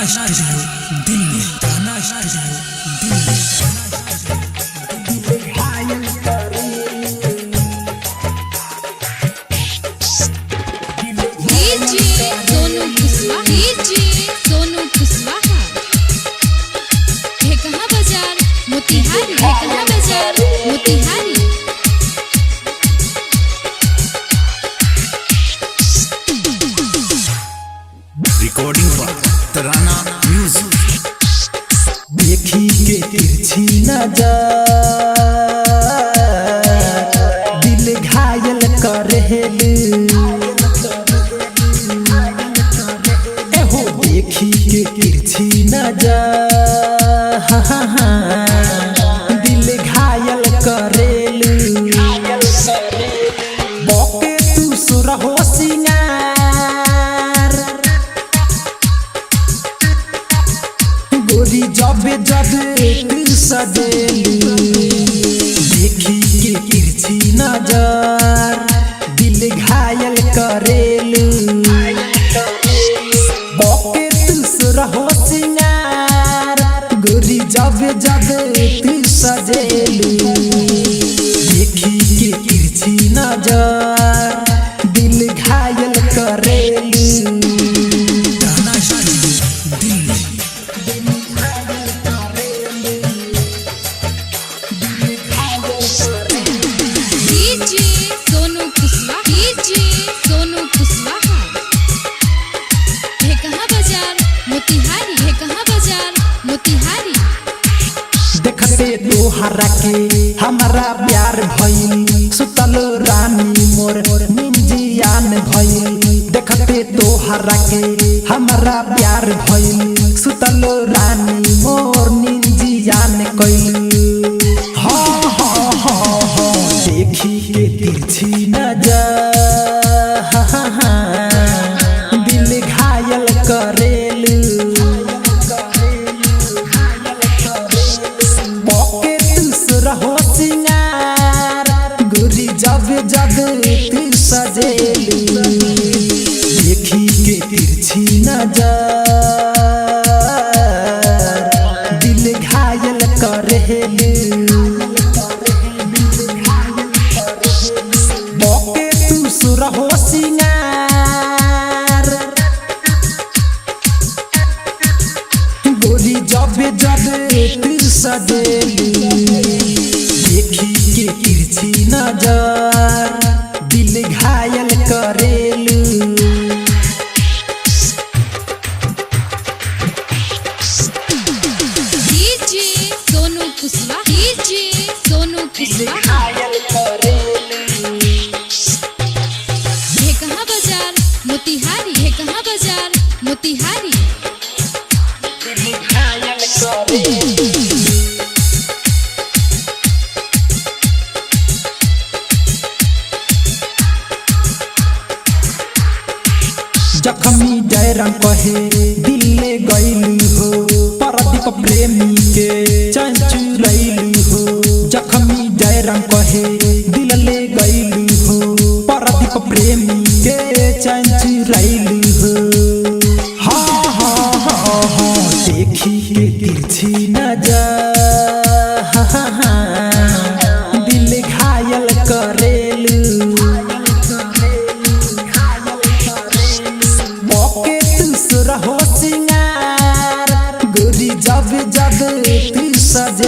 Studio Delhi, ताना studio Delhi. Sonu Kushwaha है कहाँ बाजार मोतिहारी, है कहाँ बाजार मोतिहारी। रिकॉर्डिंग पर तराना म्यूजिक। देखी के तिरछी नजर दिल घायल करेले, एहो देखी के तिरछी नजर दिल घायल करेले। बके तू सुरहो सिंगार गोरी जब तू सजेलू, देखी के तिरछी नजर दिल घायल करेलू। बके तू सुरहो सिंगार गोरी जब तू सजेलू, देखी के तिरछी नजर दिल घायल करेलू। ताना स्टूडियो दिल्ली। सोनू कुशवाहा है कहाँ बाजार मोतिहारी, है कहाँ बाजार मोतिहारी। देखते तोहरा के हमारा प्यार भइल, सुतल रानी मोर निंजियान भइल। देखते तोहरा के हमारा प्यार भइल, सुतल रानी मोर निंजियान कइल। हाँ हाँ हाँ हाँ देखी के तिरछी नजर दिल घायल करेलू। बके तू सुरहो सिंगार गोरी जब तू सजेलू, देखी के तिरछी नजर दिल घायल करेलू। बके तू सुरहो सिंगार गोरी जब तू सजेलू, देखी के तिरछी नजर दिल घायल करेलू। सोनू कुशवाहा है कहाँ बाजार मोतिहारी, है कहाँ बाजार मोतिहारी। जखमी जयराम कहे दिल ले गइलू हो, परदीप प्रेमी के चैन चुरैलू हो। जखमी जयराम कहे दिल ले गइलू हो, परदीप प्रेमी के चैन चुरैलू हो। हाँ हाँ हाँ हाँ देखी के तिरछी नजर दिल घायल करेलू। बके तू सुरहो सिंगार गोरी जब तू सजे